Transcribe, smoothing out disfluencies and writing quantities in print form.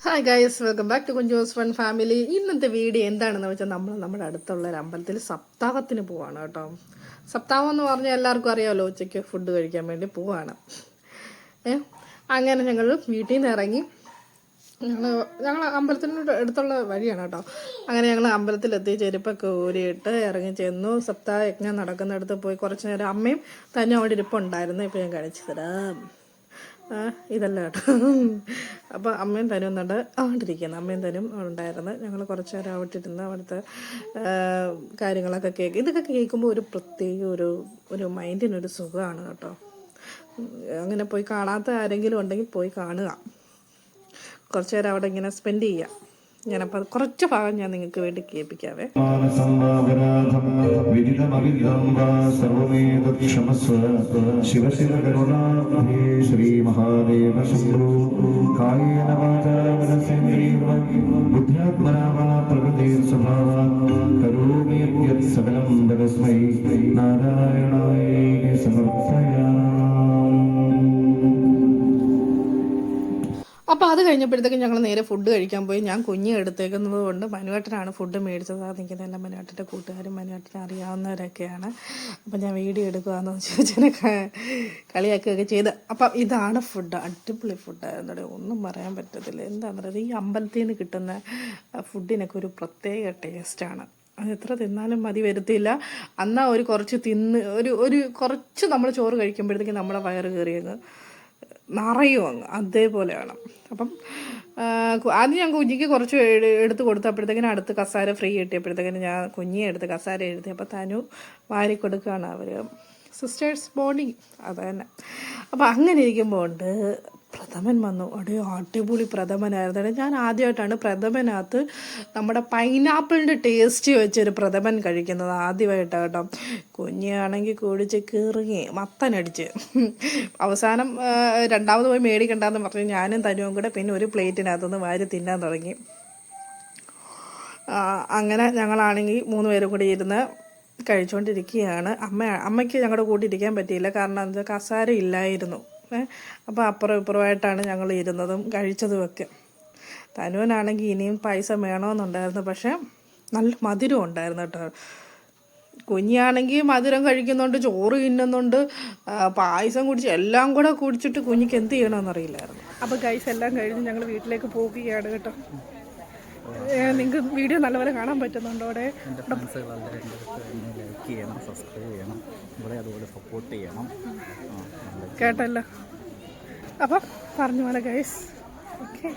Hi guys, welcome back to Kunjoos fun family. ഇന്നത്തെ video എന്താണെന്ന് വെച്ചാൽ നമ്മൾ നമ്മുടെ അടുത്തുള്ള ഒരു അമ്പലത്തിൽ സപ്താഹത്തിന് പോവാണ് കേട്ടോ. സപ്താഹം എന്ന് പറഞ്ഞാൽ എല്ലാവർക്കും അറിയാമല്ലോ, ഉച്ചയ്ക്ക് ഫുഡ് കഴിക്കാൻ വേണ്ടി പോവാണ്. അങ്ങനെ ഞങ്ങൾ വീട്ടിൽ നിന്ന് ഇറങ്ങി. ഞങ്ങൾ അമ്പലത്തിനോട് അടുത്തുള്ള വഴിയാണ് കേട്ടോ. അങ്ങനെ ഞങ്ങൾ അമ്പലത്തിലെത്തി ചെരുപ്പൊക്കെ ഊരിയിട്ട് ഇറങ്ങി ചെന്നു. സപ്താഹ യജ്ഞം നടക്കുന്നിടത്ത് പോയി കുറച്ച് നേരം അമ്മയും തന്നെ അവിടെ ഇരിപ്പുണ്ടായിരുന്നു. ഇപ്പോൾ ഞാൻ കാണിച്ചു തരാം. ഇതല്ല കേട്ടോ. അപ്പോൾ അമ്മയും തനും എന്നുണ്ട് അവിടിരിക്കുന്നത്. അമ്മയും തനും ഉണ്ടായിരുന്നു. ഞങ്ങൾ കുറച്ച് നേരം അവിട്ടിരുന്ന് അവിടുത്തെ കാര്യങ്ങളൊക്കെ ഇതൊക്കെ കേൾക്കുമ്പോൾ ഒരു പ്രത്യേക ഒരു മൈൻഡിനൊരു സുഖമാണ് കേട്ടോ. അങ്ങനെ പോയി കാണാത്ത ആരെങ്കിലും ഉണ്ടെങ്കിൽ പോയി കാണുക. കുറച്ച് നേരം അവിടെ ഇങ്ങനെ സ്പെൻഡ് ചെയ്യുക. ഞാനപ്പോൾ കുറച്ച് ഭാഗം ഞാൻ നിങ്ങൾക്ക് വേണ്ടി കേൾപ്പിക്കാവേ. ശ്രീ മഹാദേവ സകലം പരസ്മൈ നാരായണായ സമർപ്പയാമി. അപ്പോൾ അത് കഴിഞ്ഞപ്പോഴത്തേക്കും ഞങ്ങൾ നേരെ ഫുഡ് കഴിക്കാൻ പോയി. ഞാൻ കുഞ്ഞ് എടുത്തേക്കുന്നത് കൊണ്ട് മനുവേട്ടനാണ് ഫുഡ് മേടിച്ചത്. അത് നിൽക്കുന്ന എല്ലാ മനുവേട്ടൻ്റെ കൂട്ടുകാരും മനുവേട്ടനെ അറിയാവുന്നവരൊക്കെയാണ്. അപ്പം ഞാൻ വീഡിയോ എടുക്കുകയെന്ന് ചോദിച്ചതിനെ കളിയാക്കുകയൊക്കെ ചെയ്ത്. അപ്പം ഇതാണ് ഫുഡ്. അടിപൊളി ഫുഡായിരുന്നു. ഒന്നും പറയാൻ പറ്റത്തില്ല. എന്താണെന്ന് പറയുന്നത്, ഈ അമ്പലത്തിൽ നിന്ന് കിട്ടുന്ന ഫുഡിനൊക്കെ ഒരു പ്രത്യേക ടേസ്റ്റാണ്. അത് എത്ര തിന്നാലും മതി വരുത്തില്ല. എന്നാൽ കുറച്ച് കുറച്ച് നമ്മൾ ചോറ് കഴിക്കുമ്പോഴത്തേക്കും നമ്മളെ വയറ് കയറിയങ്ങ് നിറയും അങ്ങ് അതേപോലെയാണ്. അപ്പം ആദ്യം ഞാൻ കുഞ്ഞിക്ക് കുറച്ച് എടുത്ത് കൊടുത്തപ്പോഴത്തേക്കിനും അടുത്ത് കസാര ഫ്രീ കിട്ടിയപ്പോഴത്തേക്കിനും ഞാൻ കുഞ്ഞിയെ എടുത്ത് കസാര എഴുതി. അപ്പോൾ തനു വാരി കൊടുക്കുകയാണ്. അവർ സിസ്റ്റേഴ്സ് ബോണ്ടിങ് അത് തന്നെ. അപ്പോൾ അങ്ങനെ ഇരിക്കുമ്പോൾ ഉണ്ട് പ്രഥമൻ വന്നു. അവിടെ അടിപൊളി പ്രഥമനായിരുന്നു. ഞാൻ ആദ്യമായിട്ടാണ് പ്രഥമനകത്ത് നമ്മുടെ പൈനാപ്പിളിൻ്റെ ടേസ്റ്റ് വെച്ചൊരു പ്രഥമൻ കഴിക്കുന്നത്. ആദ്യമായിട്ടാണ് കേട്ടോ. കുഞ്ഞാണെങ്കിൽ കുടിച്ച് കീറുകി മത്തനടിച്ച് അവസാനം രണ്ടാമത് പോയി മേടിക്കണ്ടെന്ന് പറഞ്ഞ് ഞാനും തനുവും കൂടെ പിന്നെ ഒരു പ്ലേറ്റിനകത്തുനിന്ന് വാരി തിന്നാൻ തുടങ്ങി. അങ്ങനെ ഞങ്ങളാണെങ്കിൽ 3 പേരും കൂടി ഇരുന്ന് കഴിച്ചുകൊണ്ടിരിക്കുകയാണ്. അമ്മയ്ക്ക് ഞങ്ങളുടെ കൂടെ ഇരിക്കാൻ പറ്റിയില്ല. കാരണം എന്താ, കസാര ഇല്ലായിരുന്നു. അപ്പോൾ അപ്പുറം ഇപ്പുറമായിട്ടാണ് ഞങ്ങൾ ഇരുന്നതും കഴിച്ചതുമൊക്കെ. തനുവിനാണെങ്കിൽ ഇനിയും പായസം വേണമെന്നുണ്ടായിരുന്നു. പക്ഷേ നല്ല മധുരം ഉണ്ടായിരുന്നു കേട്ടോ. കുഞ്ഞാണെങ്കിൽ മധുരം കഴിക്കുന്നുണ്ട്, ചോറ് തിന്നുന്നുണ്ട്, പായസം കുടിച്ച് എല്ലാം കൂടെ കുടിച്ചിട്ട് കുഞ്ഞിക്ക് എന്ത് ചെയ്യണമെന്നറിയില്ലായിരുന്നു. അപ്പോൾ ഗൈസ് എല്ലാം കഴിഞ്ഞ് ഞങ്ങൾ വീട്ടിലേക്ക് പോവുകയാണ് കേട്ടോ. നിങ്ങൾക്ക് വീഡിയോ നല്ലപോലെ കാണാൻ പറ്റുന്നുണ്ടോ? അവിടെ ലൈക്ക് ചെയ്യണം, സബ്സ്ക്രൈബ് ചെയ്യണം, ഇവിടെ അതുപോലെ സപ്പോർട്ട് ചെയ്യണം കേട്ടല്ലോ. അപ്പം പറഞ്ഞ പോലെ ഗൈസ്. ഓക്കെ.